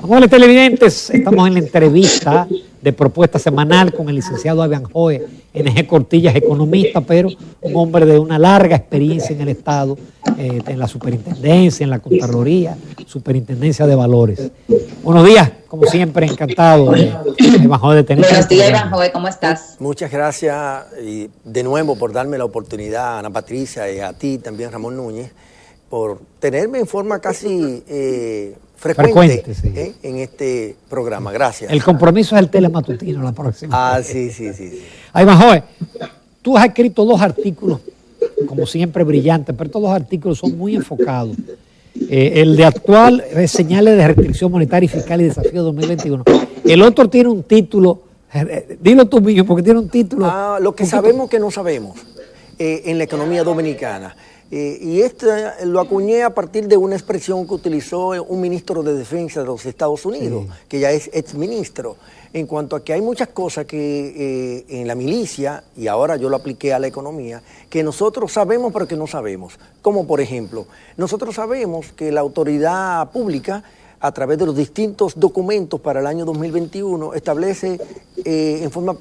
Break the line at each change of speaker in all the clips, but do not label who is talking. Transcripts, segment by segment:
Amables televidentes, estamos en la entrevista de propuesta semanal con el licenciado Ivanhoe NG Cortillas, economista, pero un hombre de una larga experiencia en el Estado, en la superintendencia, en la Contraloría, superintendencia de valores. Buenos días, como siempre, encantado, Ivanhoe, de tenerte.
Buenos días, Ivanhoe, ¿cómo estás?
Muchas gracias y de nuevo por darme la oportunidad, Ana Patricia, y a ti también, Ramón Núñez, por tenerme en forma casi frecuente sí, en este programa. Gracias.
El compromiso es el telematutino la próxima.
Sí.
Ivanhoe, tú has escrito 2 artículos, como siempre brillantes, pero estos 2 artículos son muy enfocados. El de actual es señales de restricción monetaria y fiscal y desafío 2021. El otro tiene un título, dilo tú mismo, porque tiene un título.
Lo que sabemos que no sabemos en la economía dominicana. Y lo acuñé a partir de una expresión que utilizó un ministro de Defensa de los Estados Unidos, sí, que ya es exministro, en cuanto a que hay muchas cosas que en la milicia, y ahora yo lo apliqué a la economía, que nosotros sabemos pero que no sabemos. Como por ejemplo, nosotros sabemos que la autoridad pública, a través de los distintos documentos para el año 2021, establece en forma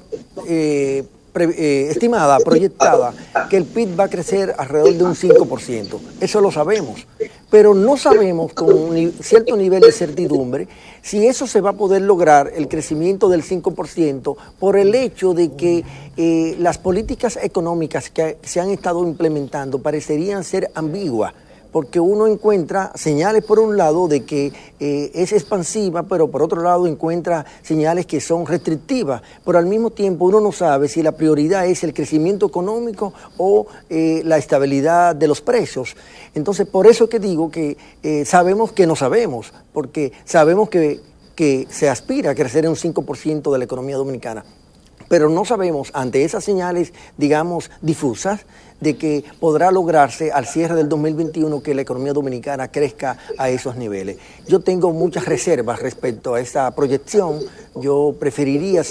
estimada, proyectada, que el PIB va a crecer alrededor de un 5%. Eso lo sabemos, pero no sabemos con un cierto nivel de certidumbre si eso se va a poder lograr, el crecimiento del 5%, por el hecho de que las políticas económicas que se han estado implementando parecerían ser ambiguas, porque uno encuentra señales por un lado de que es expansiva, pero por otro lado encuentra señales que son restrictivas, pero al mismo tiempo uno no sabe si la prioridad es el crecimiento económico o la estabilidad de los precios. Entonces, por eso que digo que sabemos que no sabemos, porque sabemos que se aspira a crecer en un 5% de la economía dominicana, pero no sabemos, ante esas señales, digamos, difusas, de que podrá lograrse al cierre del 2021 que la economía dominicana crezca a esos niveles. Yo tengo muchas reservas respecto a esa proyección. Yo preferiría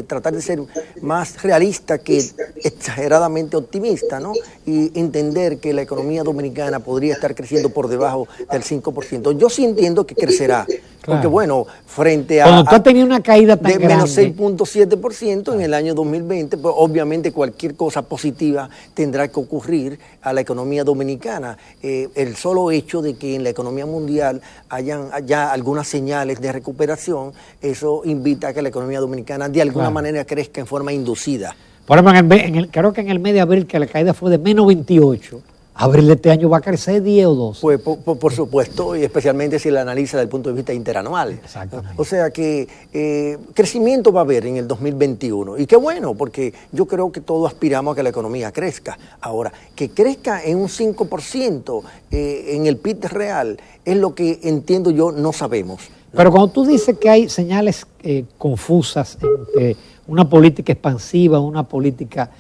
tratar de ser más realista que exageradamente optimista, ¿no? Y entender que la economía dominicana podría estar creciendo por debajo del 5%. Yo sí entiendo que crecerá. Claro. Porque bueno, frente a...
Cuando tú has tenido una caída tan grande...
De menos 6.7% en el año 2020, pues obviamente cualquier cosa positiva tendrá que ocurrir a la economía dominicana. El solo hecho de que en la economía mundial hayan ya algunas señales de recuperación, eso invita a que la economía dominicana de alguna manera crezca en forma inducida.
Por ejemplo, creo que en el mes de abril, que la caída fue de menos 28%, abril de este año va a crecer 10 o 12.
Pues por supuesto, y especialmente si la analiza desde el punto de vista interanual.
Exactamente.
O sea que crecimiento va a haber en el 2021. Y qué bueno, porque yo creo que todos aspiramos a que la economía crezca. Ahora, que crezca en un 5% en el PIB real es lo que entiendo yo no sabemos.
Pero cuando tú dices que hay señales confusas entre una política expansiva, una política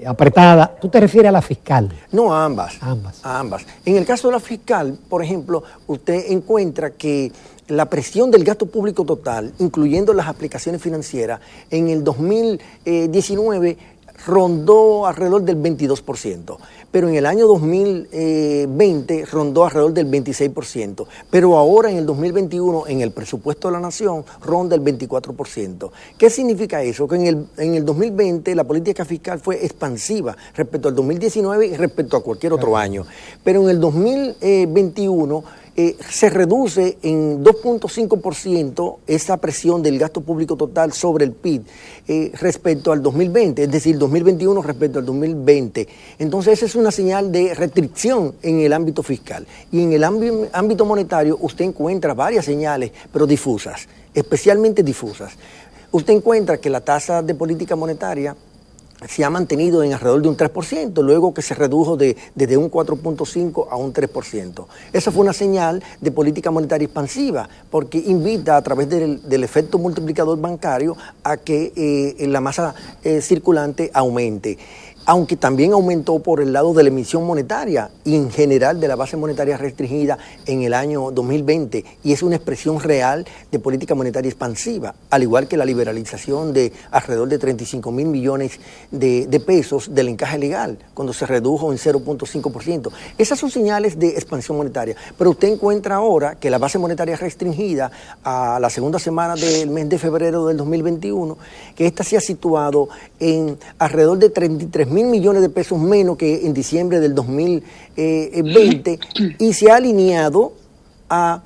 apretada, ¿tú te refieres a la fiscal?
No, a ambas.
A ambas.
En el caso de la fiscal, por ejemplo, usted encuentra que la presión del gasto público total, incluyendo las aplicaciones financieras, en el 2019 rondó alrededor del 22%, pero en el año 2020 rondó alrededor del 26%, pero ahora en el 2021, en el presupuesto de la Nación, ronda el 24%. ¿Qué significa eso? Que en el 2020 la política fiscal fue expansiva respecto al 2019 y respecto a cualquier otro año, pero en el 2021 se reduce en 2.5% esa presión del gasto público total sobre el PIB respecto al 2020, es decir, 2021 respecto al 2020. Entonces esa es una señal de restricción en el ámbito fiscal. Y en el ámbito monetario usted encuentra varias señales, pero difusas, especialmente difusas. Usted encuentra que la tasa de política monetaria se ha mantenido en alrededor de un 3%, luego que se redujo desde un 4.5% a un 3%. Esa fue una señal de política monetaria expansiva, porque invita a través del efecto multiplicador bancario a que la masa circulante aumente. aunque también aumentó por el lado de la emisión monetaria y en general de la base monetaria restringida en el año 2020, y es una expresión real de política monetaria expansiva, al igual que la liberalización de alrededor de 35.000 millones de pesos del encaje legal, cuando se redujo en 0.5%. Esas son señales de expansión monetaria, pero usted encuentra ahora que la base monetaria restringida a la segunda semana del mes de febrero del 2021, que esta se ha situado en alrededor de 33.000 millones de pesos menos que en diciembre del 2020 y se ha alineado a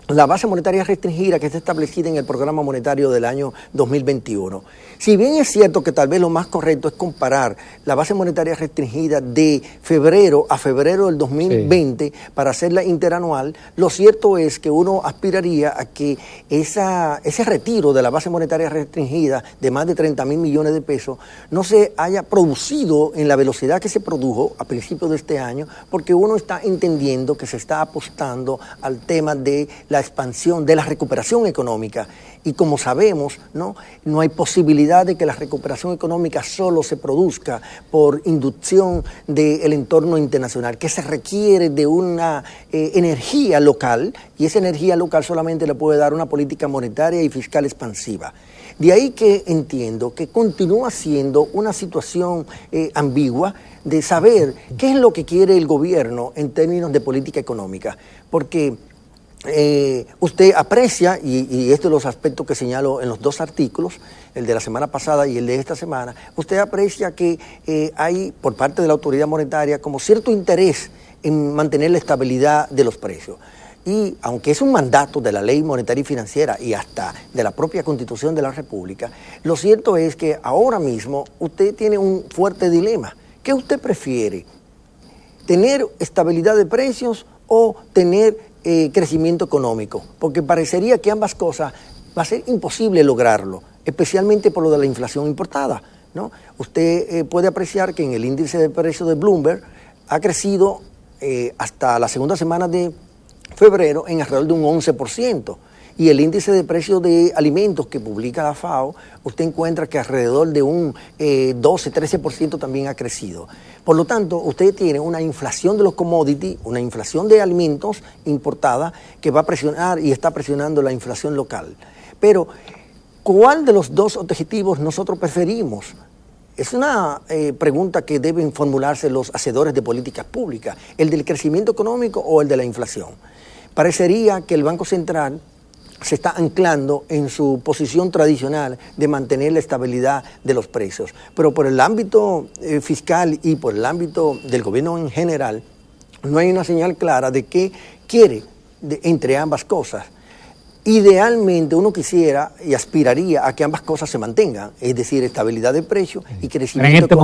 la base monetaria restringida que está establecida en el programa monetario del año 2021. Si bien es cierto que tal vez lo más correcto es comparar la base monetaria restringida de febrero a febrero del 2020 para hacerla interanual, lo cierto es que uno aspiraría a que ese retiro de la base monetaria restringida de más de 30.000 millones de pesos no se haya producido en la velocidad que se produjo a principios de este año, porque uno está entendiendo que se está apostando al tema de la expansión, de la recuperación económica. Y como sabemos, no hay posibilidad de que la recuperación económica solo se produzca por inducción del entorno internacional, que se requiere de una energía local, y esa energía local solamente le puede dar una política monetaria y fiscal expansiva. De ahí que entiendo que continúa siendo una situación ambigua de saber qué es lo que quiere el gobierno en términos de política económica, porque usted aprecia, y estos son los aspectos que señalo en los dos artículos, el de la semana pasada y el de esta semana, usted aprecia que hay por parte de la autoridad monetaria como cierto interés en mantener la estabilidad de los precios. Y aunque es un mandato de la ley monetaria y financiera y hasta de la propia Constitución de la República, lo cierto es que ahora mismo usted tiene un fuerte dilema. ¿Qué usted prefiere? ¿Tener estabilidad de precios o tener crecimiento económico? Porque parecería que ambas cosas va a ser imposible lograrlo, especialmente por lo de la inflación importada, ¿no? Usted puede apreciar que en el índice de precios de Bloomberg ha crecido hasta la segunda semana de febrero en alrededor de un 11%. Y el índice de precios de alimentos que publica la FAO, usted encuentra que alrededor de un 12-13% también ha crecido. Por lo tanto, usted tiene una inflación de los commodities, una inflación de alimentos importada que va a presionar y está presionando la inflación local. Pero, ¿cuál de los dos objetivos nosotros preferimos? Es una pregunta que deben formularse los hacedores de políticas públicas, el del crecimiento económico o el de la inflación. Parecería que el Banco Central se está anclando en su posición tradicional de mantener la estabilidad de los precios. Pero por el ámbito fiscal y por el ámbito del gobierno en general, no hay una señal clara de qué quiere entre ambas cosas. Idealmente uno quisiera y aspiraría a que ambas cosas se mantengan, es decir, estabilidad de precios y crecimiento,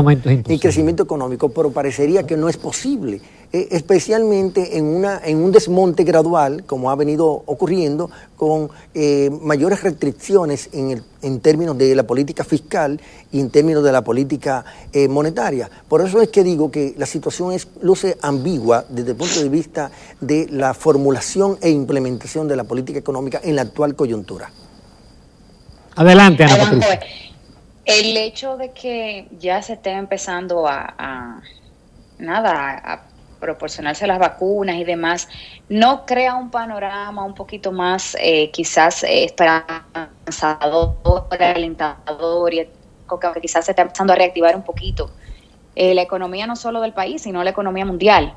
y crecimiento económico, pero parecería que no es posible, especialmente en un desmonte gradual, como ha venido ocurriendo, con mayores restricciones en términos de la política fiscal y en términos de la política monetaria. Por eso es que digo que la situación luce ambigua desde el punto de vista de la formulación e implementación de la política económica en la actual coyuntura.
Adelante, Ana Patricia.
El hecho de que ya se esté empezando a proporcionarse las vacunas y demás, ¿no crea un panorama un poquito más quizás esperanzador, alentador, y que quizás se está empezando a reactivar un poquito la economía no solo del país, sino la economía mundial?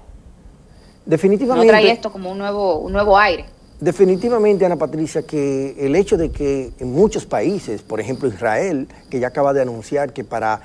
Definitivamente.
¿No trae esto como un nuevo aire?
Definitivamente, Ana Patricia, que el hecho de que en muchos países, por ejemplo Israel, que ya acaba de anunciar que para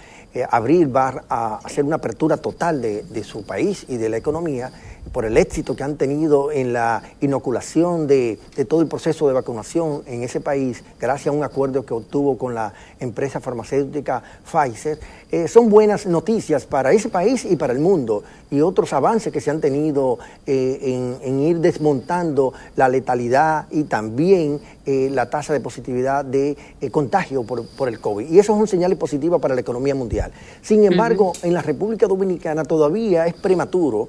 abril va a hacer una apertura total de su país y de la economía, por el éxito que han tenido en la inoculación de todo el proceso de vacunación en ese país, gracias a un acuerdo que obtuvo con la empresa farmacéutica Pfizer, son buenas noticias para ese país y para el mundo, y otros avances que se han tenido en ir desmontando la letalidad y también la tasa de positividad de contagio por el COVID. Y eso es un señal positivo para la economía mundial. Sin embargo, en la República Dominicana todavía es prematuro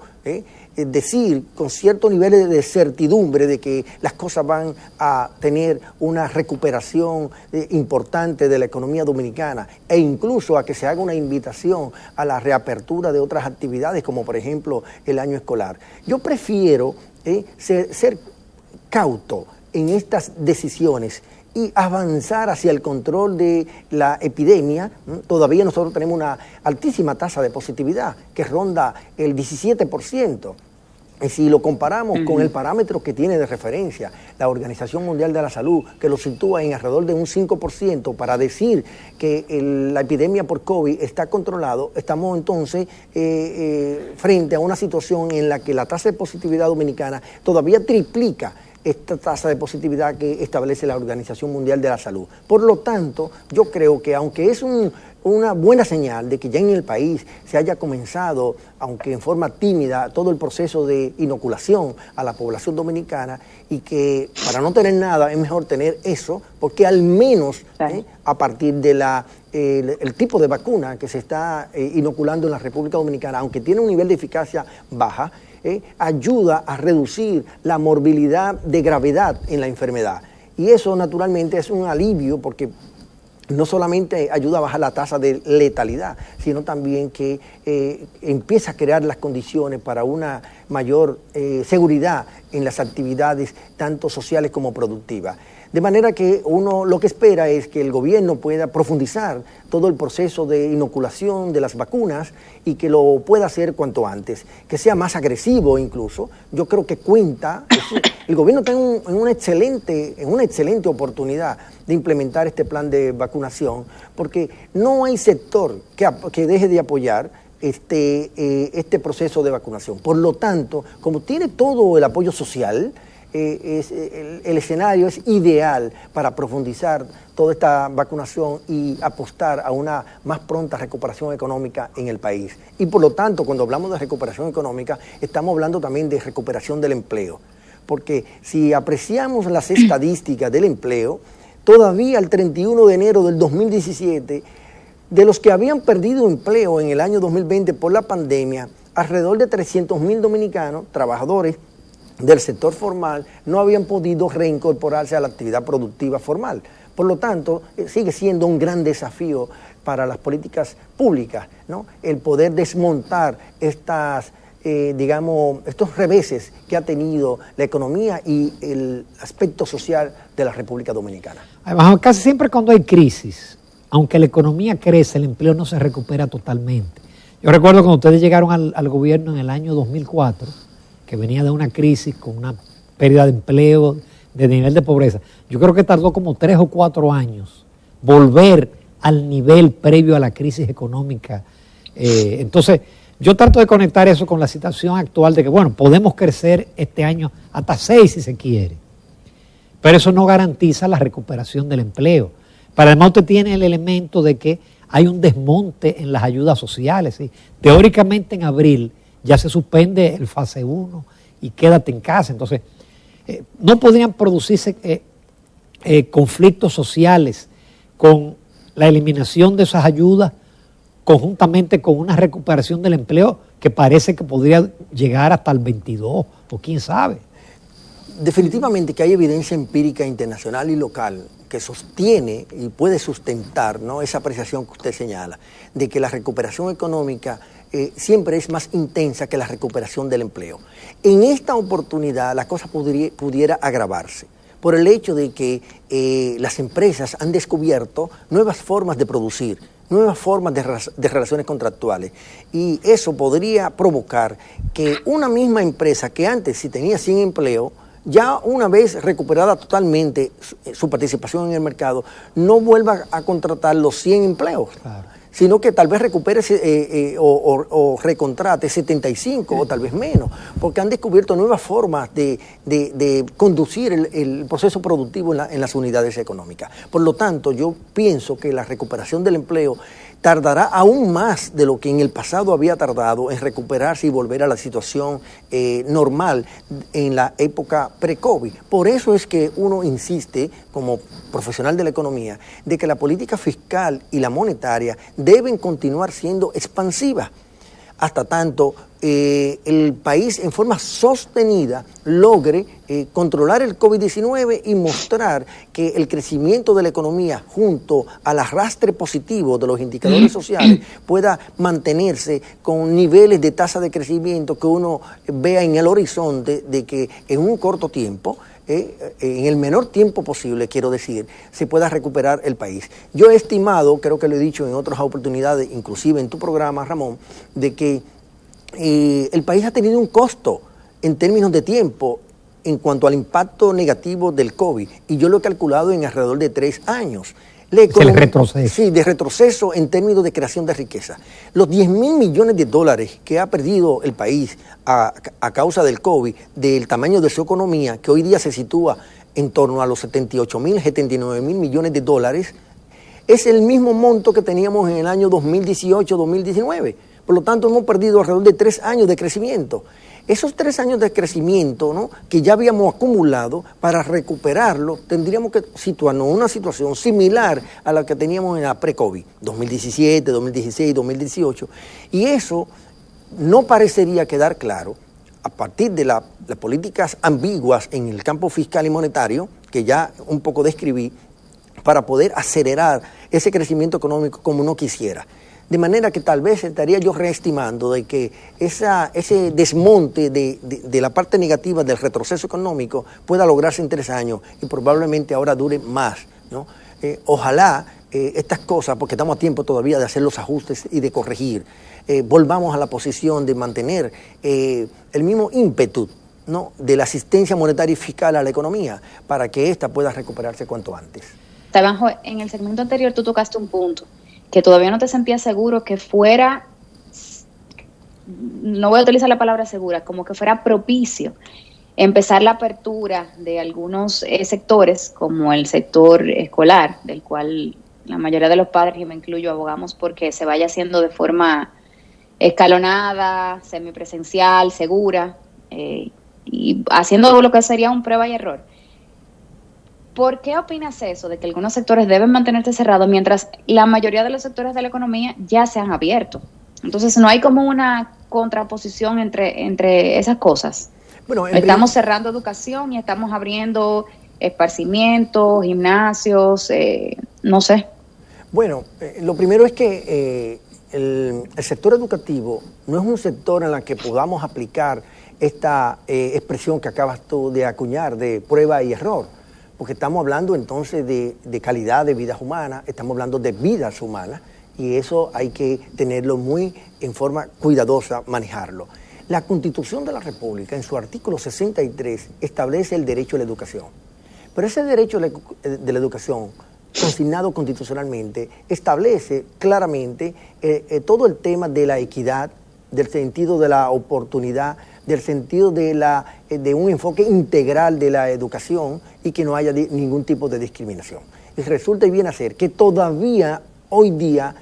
decir con cierto nivel de certidumbre de que las cosas van a tener una recuperación importante de la economía dominicana, e incluso a que se haga una invitación a la reapertura de otras actividades, como por ejemplo el año escolar. Yo prefiero ser cauto en estas decisiones y avanzar hacia el control de la epidemia. Todavía nosotros tenemos una altísima tasa de positividad que ronda el 17%. Y si lo comparamos con el parámetro que tiene de referencia la Organización Mundial de la Salud, que lo sitúa en alrededor de un 5%, para decir que la epidemia por COVID está controlado, estamos entonces frente a una situación en la que la tasa de positividad dominicana todavía triplica esta tasa de positividad que establece la Organización Mundial de la Salud. Por lo tanto, yo creo que aunque es una buena señal de que ya en el país se haya comenzado, aunque en forma tímida, todo el proceso de inoculación a la población dominicana, y que para no tener nada es mejor tener eso, porque al menos a partir de el tipo de vacuna que se está inoculando en la República Dominicana, aunque tiene un nivel de eficacia baja, ayuda a reducir la morbilidad de gravedad en la enfermedad. Y eso naturalmente es un alivio, porque no solamente ayuda a bajar la tasa de letalidad, sino también que empieza a crear las condiciones para una mayor seguridad en las actividades tanto sociales como productivas. De manera que uno lo que espera es que el gobierno pueda profundizar todo el proceso de inoculación de las vacunas y que lo pueda hacer cuanto antes, que sea más agresivo incluso. Yo creo que el gobierno está en una excelente oportunidad de implementar este plan de vacunación, porque no hay sector que deje de apoyar este proceso de vacunación. Por lo tanto, como tiene todo el apoyo social, el escenario es ideal para profundizar toda esta vacunación y apostar a una más pronta recuperación económica en el país. Y por lo tanto, cuando hablamos de recuperación económica, estamos hablando también de recuperación del empleo. Porque si apreciamos las estadísticas del empleo, todavía el 31 de enero del 2017, de los que habían perdido empleo en el año 2020 por la pandemia, alrededor de 300,000 dominicanos, trabajadores del sector formal, no habían podido reincorporarse a la actividad productiva formal. Por lo tanto, sigue siendo un gran desafío para las políticas públicas, ¿no?, el poder desmontar estos reveses que ha tenido la economía y el aspecto social de la República Dominicana.
Además, casi siempre cuando hay crisis, aunque la economía crece, el empleo no se recupera totalmente. Yo recuerdo cuando ustedes llegaron al gobierno en el año 2004, que venía de una crisis con una pérdida de empleo, de nivel de pobreza. Yo creo que tardó como 3 o 4 años volver al nivel previo a la crisis económica. Entonces, yo trato de conectar eso con la situación actual de que, bueno, podemos crecer este año hasta 6 si se quiere, pero eso no garantiza la recuperación del empleo. Pero además usted tiene el elemento de que hay un desmonte en las ayudas sociales, ¿sí? Teóricamente en abril ya se suspende el fase 1 y quédate en casa. Entonces, no podrían producirse conflictos sociales con la eliminación de esas ayudas conjuntamente con una recuperación del empleo que parece que podría llegar hasta el 22 o quién sabe.
Definitivamente que hay evidencia empírica internacional y local que sostiene y puede sustentar, ¿no?, esa apreciación que usted señala, de que la recuperación económica siempre es más intensa que la recuperación del empleo. En esta oportunidad la cosa pudiera agravarse por el hecho de que las empresas han descubierto nuevas formas de producir, nuevas formas de relaciones contractuales, y eso podría provocar que una misma empresa que antes si tenía 100 empleos, ya una vez recuperada totalmente su participación en el mercado, no vuelva a contratar los 100 empleos. Claro. Sino que tal vez recupere o recontrate 75 o tal vez menos, porque han descubierto nuevas formas de conducir el proceso productivo en las unidades económicas. Por lo tanto, yo pienso que la recuperación del empleo tardará aún más de lo que en el pasado había tardado en recuperarse y volver a la situación normal en la época pre-COVID. Por eso es que uno insiste, como profesional de la economía, de que la política fiscal y la monetaria deben continuar siendo expansivas. hasta tanto el país en forma sostenida logre controlar el COVID-19 y mostrar que el crecimiento de la economía junto al arrastre positivo de los indicadores sociales pueda mantenerse con niveles de tasa de crecimiento que uno vea en el horizonte de que en un corto tiempo, en el menor tiempo posible, quiero decir, se pueda recuperar el país. Yo he estimado, creo que lo he dicho en otras oportunidades, inclusive en tu programa, Ramón, de que el país ha tenido un costo en términos de tiempo en cuanto al impacto negativo del COVID, y yo lo he calculado en alrededor de 3 años.
El retroceso.
Sí, de retroceso en términos de creación de riqueza. Los 10.000 millones de dólares que ha perdido el país a causa del COVID, del tamaño de su economía, que hoy día se sitúa en torno a los 78.000, 79.000 millones de dólares, es el mismo monto que teníamos en el año 2018-2019. Por lo tanto, hemos perdido alrededor de 3 años de crecimiento. Esos 3 años de crecimiento, ¿no?, que ya habíamos acumulado, para recuperarlo, tendríamos que situarnos en una situación similar a la que teníamos en la pre-COVID, 2017, 2016, 2018. Y eso no parecería quedar claro a partir de las políticas ambiguas en el campo fiscal y monetario, que ya un poco describí, para poder acelerar ese crecimiento económico como uno quisiera. De manera que tal vez estaría yo reestimando de que ese desmonte de la parte negativa del retroceso económico pueda lograrse en 3 años y probablemente ahora dure más, ¿no? Ojalá estas cosas, porque estamos a tiempo todavía de hacer los ajustes y de corregir, volvamos a la posición de mantener el mismo ímpetu, ¿no?, de la asistencia monetaria y fiscal a la economía para que ésta pueda recuperarse cuanto antes.
Tabanjo, en el segmento anterior tú tocaste un punto que todavía no te sentías seguro que fuera, no voy a utilizar la palabra segura, como que fuera propicio empezar la apertura de algunos sectores, como el sector escolar, del cual la mayoría de los padres, y me incluyo, abogamos porque se vaya haciendo de forma escalonada, semipresencial, segura, y haciendo lo que sería un prueba y error. ¿Por qué opinas eso, de que algunos sectores deben mantenerse cerrados mientras la mayoría de los sectores de la economía ya se han abierto? Entonces, ¿no hay como una contraposición entre esas cosas? Bueno, estamos cerrando educación y estamos abriendo esparcimientos, gimnasios, no sé.
Bueno, lo primero es que el sector educativo no es un sector en el que podamos aplicar esta expresión que acabas tú de acuñar, de prueba y error. Porque estamos hablando entonces de calidad de vidas humanas, estamos hablando de vidas humanas, y eso hay que tenerlo muy en forma cuidadosa, manejarlo. La Constitución de la República, en su artículo 63, establece el derecho a la educación. Pero ese derecho de la educación, consignado constitucionalmente, establece claramente todo el tema de la equidad, del sentido de la oportunidad, del sentido de un enfoque integral de la educación y que no haya ningún tipo de discriminación. Y resulta y viene a ser que todavía hoy día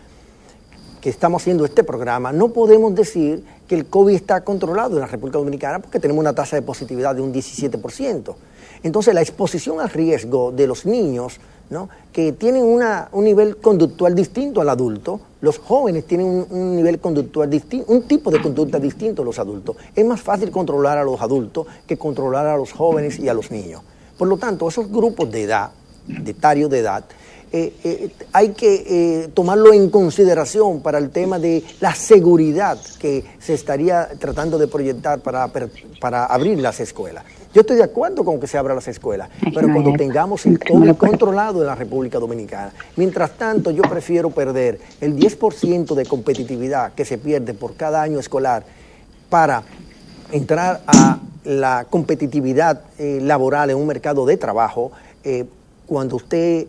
que estamos haciendo este programa no podemos decir que el COVID está controlado en la República Dominicana porque tenemos una tasa de positividad de un 17%. Entonces la exposición al riesgo de los niños, ¿no?, que tienen un nivel conductual distinto al adulto, los jóvenes tienen un nivel conductual distinto, un tipo de conducta distinto a los adultos. Es más fácil controlar a los adultos que controlar a los jóvenes y a los niños. Por lo tanto, esos grupos de edad, de etario de edad, hay que tomarlo en consideración para el tema de la seguridad que se estaría tratando de proyectar para abrir las escuelas. Yo estoy de acuerdo con que se abran las escuelas, pero cuando tengamos el COVID controlado en la República Dominicana. Mientras tanto, yo prefiero perder el 10% de competitividad que se pierde por cada año escolar para entrar a la competitividad laboral en un mercado de trabajo. Cuando usted,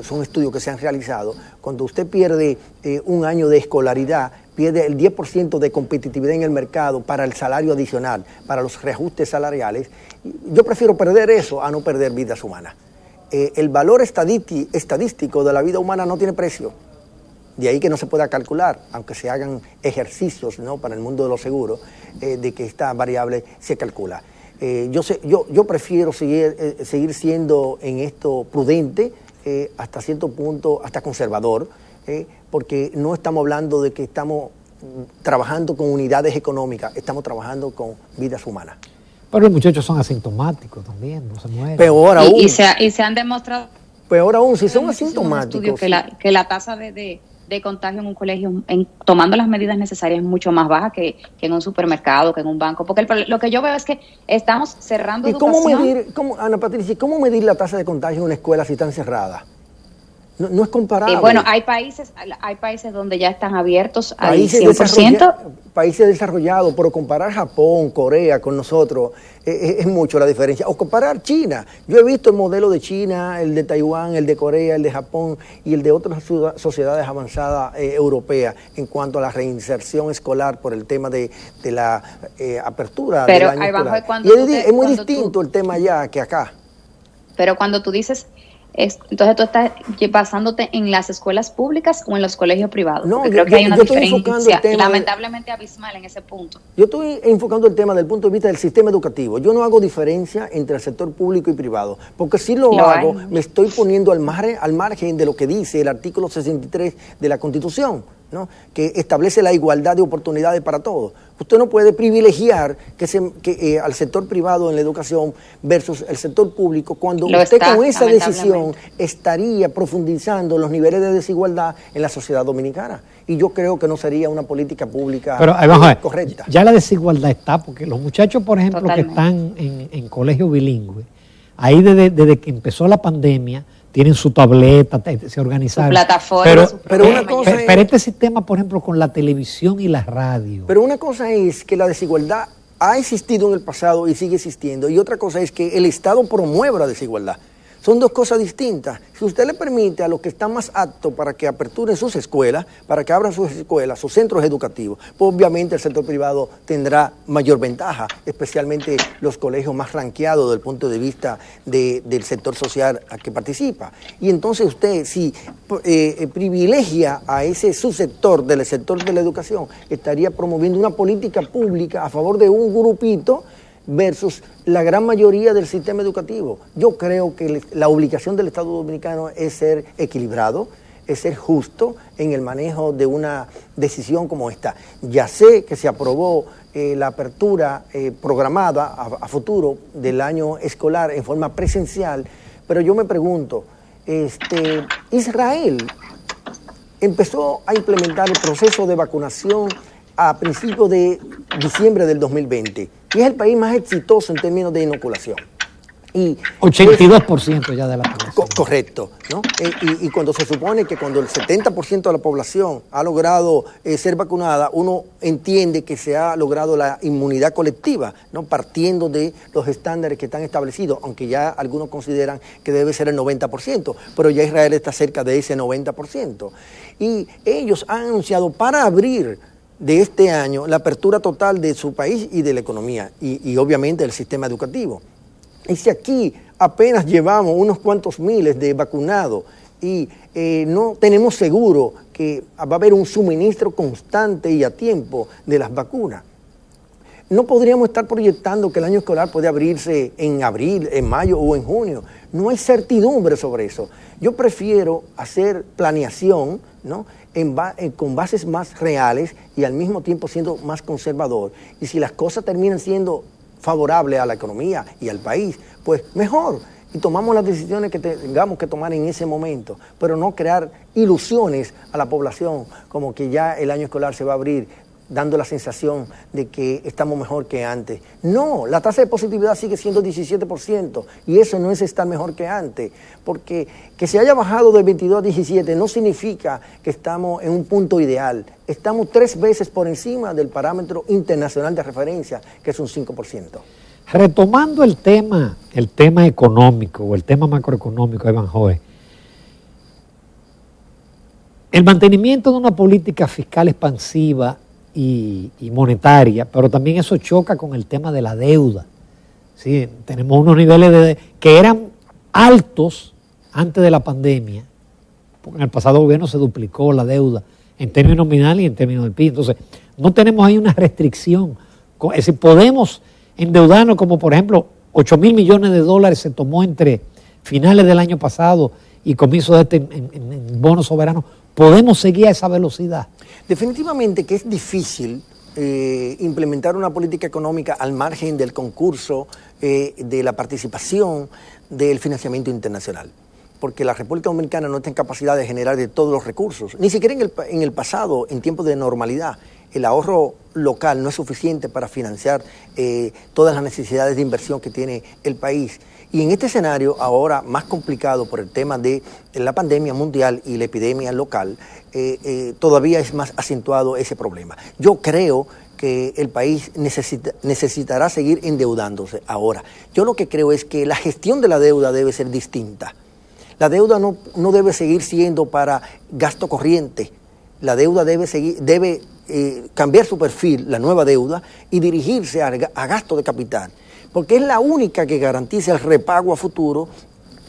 son estudios que se han realizado, cuando usted pierde un año de escolaridad, pierde el 10% de competitividad en el mercado para el salario adicional, para los reajustes salariales. Yo prefiero perder eso a no perder vidas humanas. El valor estadístico de la vida humana no tiene precio. De ahí que no se pueda calcular, aunque se hagan ejercicios, ¿no?, para el mundo de los seguros, de que esta variable se calcula. Yo prefiero seguir siendo en esto prudente, hasta cierto punto, hasta conservador, porque no estamos hablando de que estamos trabajando con unidades económicas, estamos trabajando con vidas humanas.
Pero los muchachos son asintomáticos también, no se mueren.
Peor aún.
Y se han demostrado.
Peor aún, si son
Muchísimos
asintomáticos.
estudios que la tasa de contagio en un colegio, tomando las medidas necesarias, es mucho más baja que en un supermercado, que en un banco. Porque lo que yo veo es que estamos cerrando
¿Y
educación.
Ana Patricia, cómo medir la tasa de contagio en una escuela si están cerradas? No es comparable.
Bueno, hay países donde ya están abiertos al
Países
100%.
Países desarrollados, pero comparar Japón, Corea con nosotros es mucho la diferencia. O comparar China. Yo he visto el modelo de China, el de Taiwán, el de Corea, el de Japón y el de otras sociedades avanzadas europeas en cuanto a la reinserción escolar por el tema de la apertura del año escolar. Es muy distinto el tema allá que acá.
Pero cuando tú dices... entonces tú estás basándote en las escuelas públicas o en los colegios privados.
No,
creo que hay una diferencia lamentablemente abismal en ese punto.
Yo estoy enfocando el tema desde el punto de vista del sistema educativo. Yo no hago diferencia entre el sector público y privado, porque si lo hago, me estoy poniendo al margen de lo que dice el artículo 63 de la Constitución, ¿no? Que establece la igualdad de oportunidades para todos. Usted no puede privilegiar al sector privado en la educación versus el sector público cuando usted con esa decisión estaría profundizando los niveles de desigualdad en la sociedad dominicana. Y yo creo que no sería una política pública correcta.
Ya la desigualdad está, porque los muchachos, por ejemplo, que están en colegios bilingües, ahí desde que empezó la pandemia, tienen su tableta, se organizaron.
Su plataforma.
Pero este sistema, por ejemplo, con la televisión y la radio.
Pero una cosa es que la desigualdad ha existido en el pasado y sigue existiendo. Y otra cosa es que el Estado promueva la desigualdad. Son dos cosas distintas. Si usted le permite a los que están más aptos para que aperturen sus escuelas, para que abran sus escuelas, sus centros educativos, pues obviamente el sector privado tendrá mayor ventaja, especialmente los colegios más ranqueados desde el punto de vista del sector social a que participa. Y entonces usted, si privilegia a ese subsector del sector de la educación, estaría promoviendo una política pública a favor de un grupito versus la gran mayoría del sistema educativo. Yo creo que la obligación del Estado Dominicano es ser equilibrado, es ser justo en el manejo de una decisión como esta. Ya sé que se aprobó la apertura programada a futuro del año escolar en forma presencial, pero yo me pregunto, Israel empezó a implementar el proceso de vacunación a principios de diciembre del 2020 y es el país más exitoso en términos de inoculación. Y
82% ya de la población.
Correcto, ¿no? Y cuando se supone que cuando el 70% de la población ha logrado ser vacunada, uno entiende que se ha logrado la inmunidad colectiva, ¿no? Partiendo de los estándares que están establecidos, aunque ya algunos consideran que debe ser el 90%, pero ya Israel está cerca de ese 90%. Y ellos han anunciado para abril de este año la apertura total de su país y de la economía y obviamente del sistema educativo. Y si aquí apenas llevamos unos cuantos miles de vacunados y no tenemos seguro que va a haber un suministro constante y a tiempo de las vacunas, no podríamos estar proyectando que el año escolar puede abrirse en abril, en mayo o en junio. No hay certidumbre sobre eso. Yo prefiero hacer planeación, ¿no? Con bases más reales y al mismo tiempo siendo más conservador. Y si las cosas terminan siendo favorable a la economía y al país, pues mejor. Y tomamos las decisiones que tengamos que tomar en ese momento, pero no crear ilusiones a la población como que ya el año escolar se va a abrir dando la sensación de que estamos mejor que antes. No, la tasa de positividad sigue siendo 17% y eso no es estar mejor que antes, porque que se haya bajado de 22 a 17 no significa que estamos en un punto ideal. Estamos 3 veces por encima del parámetro internacional de referencia, que es un 5%.
Retomando el tema económico o el tema macroeconómico, Evanjoe, el mantenimiento de una política fiscal expansiva y monetaria, pero también eso choca con el tema de la deuda. ¿Sí? Tenemos unos niveles que eran altos antes de la pandemia, porque en el pasado gobierno se duplicó la deuda en términos nominales y en términos del PIB. Entonces, no tenemos ahí una restricción. Es decir, podemos endeudarnos como, por ejemplo, 8.000 millones de dólares se tomó entre finales del año pasado y comienzo de en bonos soberanos, ¿podemos seguir a esa velocidad?
Definitivamente que es difícil implementar una política económica al margen del concurso, de la participación, del financiamiento internacional, porque la República Dominicana no está en capacidad de generar de todos los recursos, ni siquiera en el pasado, en tiempos de normalidad. El ahorro local no es suficiente para financiar todas las necesidades de inversión que tiene el país. Y en este escenario, ahora más complicado por el tema de la pandemia mundial y la epidemia local, todavía es más acentuado ese problema. Yo creo que el país necesitará seguir endeudándose. Ahora, yo lo que creo es que la gestión de la deuda debe ser distinta. La deuda no debe seguir siendo para gasto corriente. La deuda debe cambiar su perfil, la nueva deuda, y dirigirse a gasto de capital, porque es la única que garantiza el repago a futuro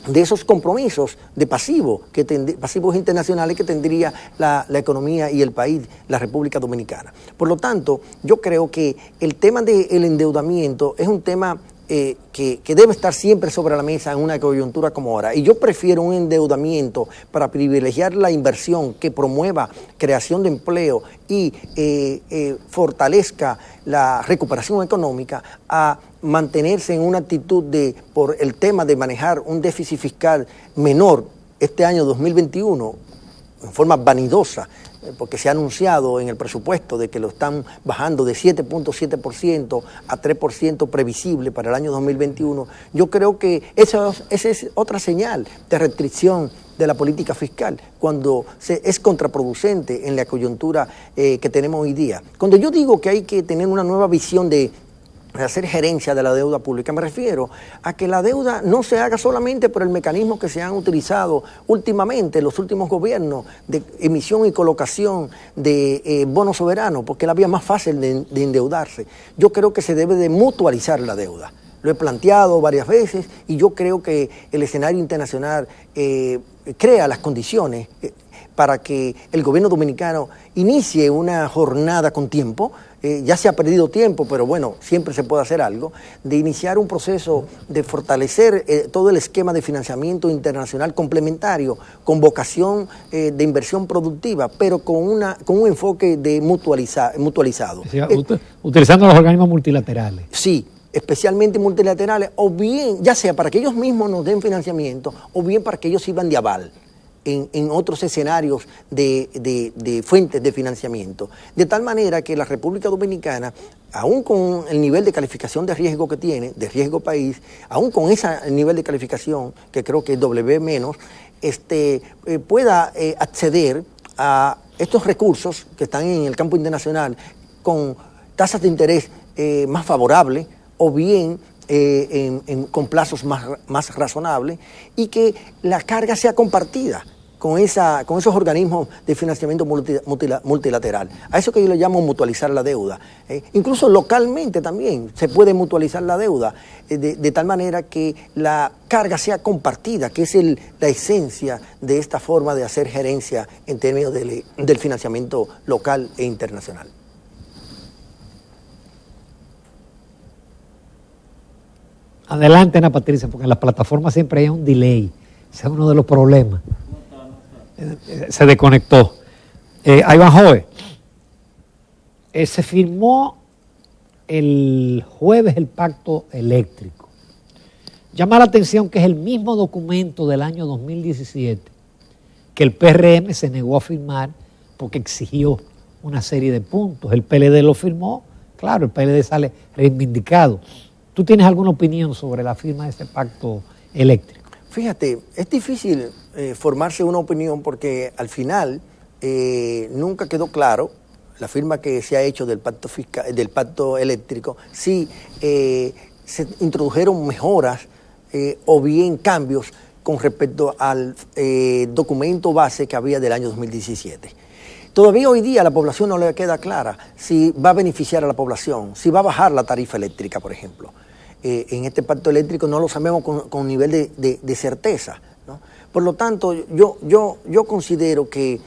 de esos compromisos de pasivos internacionales que tendría la economía y el país, la República Dominicana. Por lo tanto, yo creo que el tema del endeudamiento es un tema que debe estar siempre sobre la mesa en una coyuntura como ahora. Y yo prefiero un endeudamiento para privilegiar la inversión que promueva creación de empleo y fortalezca la recuperación económica, a mantenerse en una actitud por el tema de manejar un déficit fiscal menor este año 2021 en forma vanidosa, porque se ha anunciado en el presupuesto de que lo están bajando de 7.7% a 3% previsible para el año 2021. Yo creo que esa es otra señal de restricción de la política fiscal, cuando es contraproducente en la coyuntura que tenemos hoy día. Cuando yo digo que hay que tener una nueva visión de hacer gerencia de la deuda pública, me refiero a que la deuda no se haga solamente por el mecanismo que se han utilizado últimamente los últimos gobiernos de emisión y colocación de bonos soberanos, porque es la vía más fácil de endeudarse. Yo creo que se debe de mutualizar la deuda. Lo he planteado varias veces y yo creo que el escenario internacional crea las condiciones para que el gobierno dominicano inicie una jornada con tiempo. Ya se ha perdido tiempo, pero bueno, siempre se puede hacer algo, de iniciar un proceso de fortalecer todo el esquema de financiamiento internacional complementario, con vocación de inversión productiva, pero con un enfoque de mutualizado.
Utilizando los organismos multilaterales.
Sí, especialmente multilaterales, o bien, ya sea para que ellos mismos nos den financiamiento, o bien para que ellos sirvan de aval en otros escenarios de fuentes de financiamiento. De tal manera que la República Dominicana, aún con el nivel de calificación de riesgo que tiene, de riesgo país, aún con ese nivel de calificación, que creo que es W-, pueda acceder a estos recursos que están en el campo internacional con tasas de interés más favorables, o bien con plazos más razonables, y que la carga sea compartida con esos organismos de financiamiento multilateral. A eso que yo le llamo mutualizar la deuda. Incluso localmente también se puede mutualizar la deuda, de tal manera que la carga sea compartida, que es la esencia de esta forma de hacer gerencia en términos del financiamiento local e internacional.
Adelante, Ana Patricia, porque en las plataformas siempre hay un delay. Ese es uno de los problemas. Se desconectó. Ivanhoe, se firmó el jueves el pacto eléctrico. Llama la atención que es el mismo documento del año 2017 que el PRM se negó a firmar porque exigió una serie de puntos. El PLD lo firmó, claro, el PLD sale reivindicado. ¿Tú tienes alguna opinión sobre la firma de este pacto eléctrico?
Fíjate, es difícil formarse una opinión porque al final nunca quedó claro la firma que se ha hecho del pacto eléctrico, si se introdujeron mejoras o bien cambios con respecto al documento base que había del año 2017. Todavía hoy día a la población no le queda clara si va a beneficiar a la población, si va a bajar la tarifa eléctrica, por ejemplo. En este pacto eléctrico no lo sabemos con nivel de certeza, ¿no? Por lo tanto, yo considero que,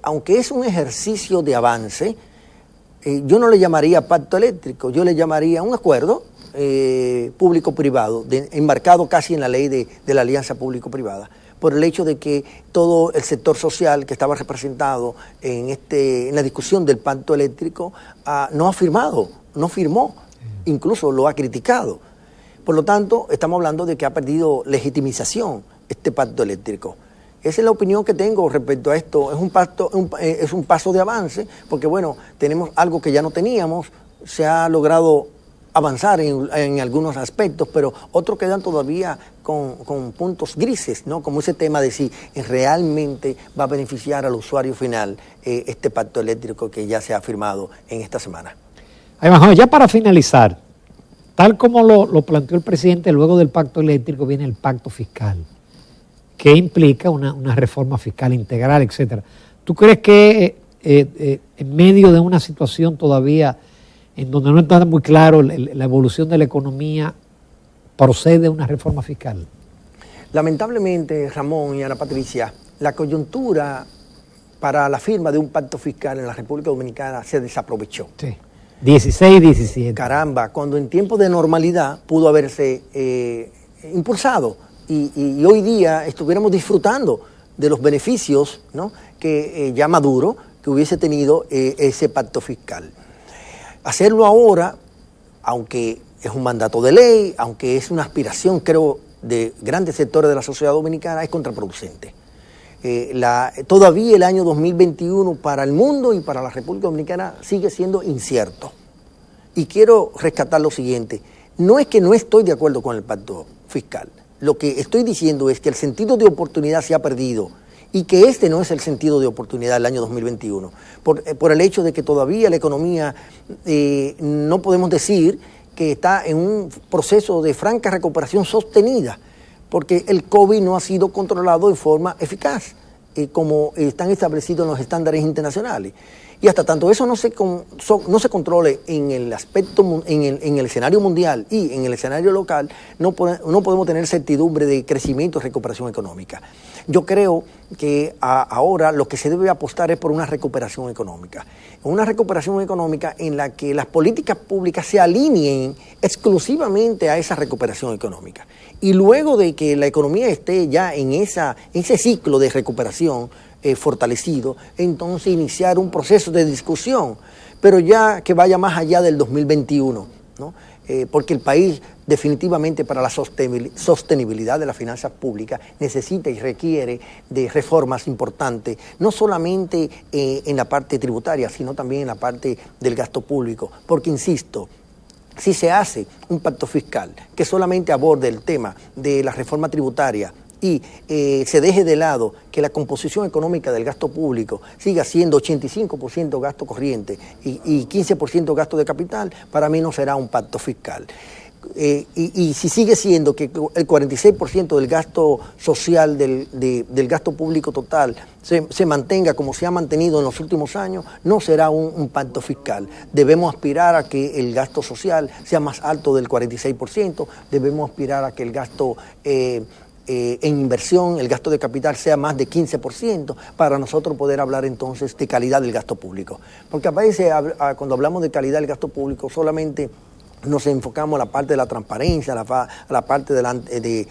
aunque es un ejercicio de avance, yo no le llamaría pacto eléctrico, yo le llamaría un acuerdo público-privado, enmarcado casi en la ley de la alianza público-privada, por el hecho de que todo el sector social que estaba representado en la discusión del pacto eléctrico no firmó, incluso lo ha criticado. Por lo tanto, estamos hablando de que ha perdido legitimización este pacto eléctrico. Esa es la opinión que tengo respecto a esto. Es un paso de avance, porque bueno, tenemos algo que ya no teníamos, se ha logrado avanzar en algunos aspectos, pero otros quedan todavía con puntos grises, ¿no? Como ese tema de si realmente va a beneficiar al usuario final este pacto eléctrico que ya se ha firmado en esta semana.
Ya para finalizar, tal como lo planteó el presidente, luego del pacto eléctrico viene el pacto fiscal, que implica una reforma fiscal integral, etcétera. ¿Tú crees que en medio de una situación todavía en donde no está muy claro la evolución de la economía, procede una reforma fiscal?
Lamentablemente, Ramón y Ana Patricia, la coyuntura para la firma de un pacto fiscal en la República Dominicana se desaprovechó.
Sí. 16 y 17.
Caramba, cuando en tiempos de normalidad pudo haberse impulsado y hoy día estuviéramos disfrutando de los beneficios, ¿no?, que ya maduro, que hubiese tenido ese pacto fiscal. Hacerlo ahora, aunque es un mandato de ley, aunque es una aspiración, creo, de grandes sectores de la sociedad dominicana, es contraproducente. Todavía el año 2021 para el mundo y para la República Dominicana sigue siendo incierto. Y quiero rescatar lo siguiente: no es que no estoy de acuerdo con el pacto fiscal, lo que estoy diciendo es que el sentido de oportunidad se ha perdido y que este no es el sentido de oportunidad del año 2021, por el hecho de que todavía la economía no podemos decir que está en un proceso de franca recuperación sostenida, porque el COVID no ha sido controlado de forma eficaz, como están establecidos en los estándares internacionales. Y hasta tanto eso no se controle en el aspecto, en el escenario mundial y en el escenario local, no podemos tener certidumbre de crecimiento y recuperación económica. Yo creo que ahora lo que se debe apostar es por una recuperación económica. Una recuperación económica en la que las políticas públicas se alineen exclusivamente a esa recuperación económica. Y luego de que la economía esté ya en ese ciclo de recuperación fortalecido, entonces iniciar un proceso de discusión, pero ya que vaya más allá del 2021, ¿no? Porque el país definitivamente para la sostenibilidad de las finanzas públicas necesita y requiere de reformas importantes, no solamente en la parte tributaria, sino también en la parte del gasto público, porque insisto, si se hace un pacto fiscal que solamente aborde el tema de la reforma tributaria y se deje de lado que la composición económica del gasto público siga siendo 85% gasto corriente y 15% gasto de capital, para mí no será un pacto fiscal. Y si sigue siendo que el 46% del gasto social, del gasto público total, se mantenga como se ha mantenido en los últimos años, no será un pacto fiscal. Debemos aspirar a que el gasto social sea más alto del 46%, debemos aspirar a que el gasto en inversión, el gasto de capital sea más de 15%, para nosotros poder hablar entonces de calidad del gasto público. Porque a veces cuando hablamos de calidad del gasto público solamente nos enfocamos a la parte de la transparencia, a la parte de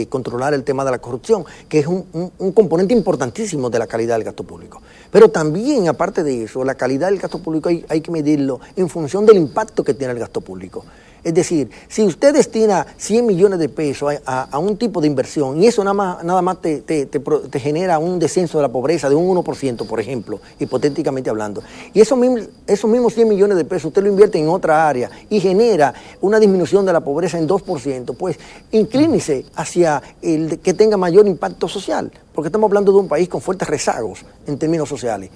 controlar el tema de la corrupción, que es un componente importantísimo de la calidad del gasto público. Pero también, aparte de eso, la calidad del gasto público hay que medirlo en función del impacto que tiene el gasto público. Es decir, si usted destina 100 millones de pesos a un tipo de inversión y eso nada más te genera un descenso de la pobreza de un 1%, por ejemplo, hipotéticamente hablando, y esos mismos 100 millones de pesos usted lo invierte en otra área y genera una disminución de la pobreza en 2%, pues inclínese hacia el que tenga mayor impacto social, porque estamos hablando de un país con fuertes rezagos en términos sociales.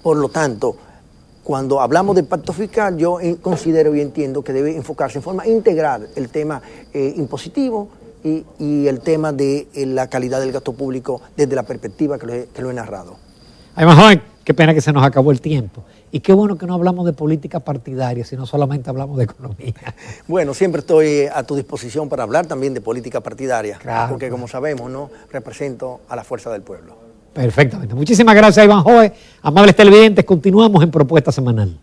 Por lo tanto, cuando hablamos de pacto fiscal, yo considero y entiendo que debe enfocarse en forma integral el tema impositivo y el tema de la calidad del gasto público desde la perspectiva que lo he narrado.
Además, joven, qué pena que se nos acabó el tiempo. Y qué bueno que no hablamos de política partidaria, sino solamente hablamos de economía.
Bueno, siempre estoy a tu disposición para hablar también de política partidaria,
claro,
porque como sabemos, ¿no?, represento a la fuerza del pueblo.
Perfectamente. Muchísimas gracias, Iván Joe. Amables televidentes, continuamos en Propuesta Semanal.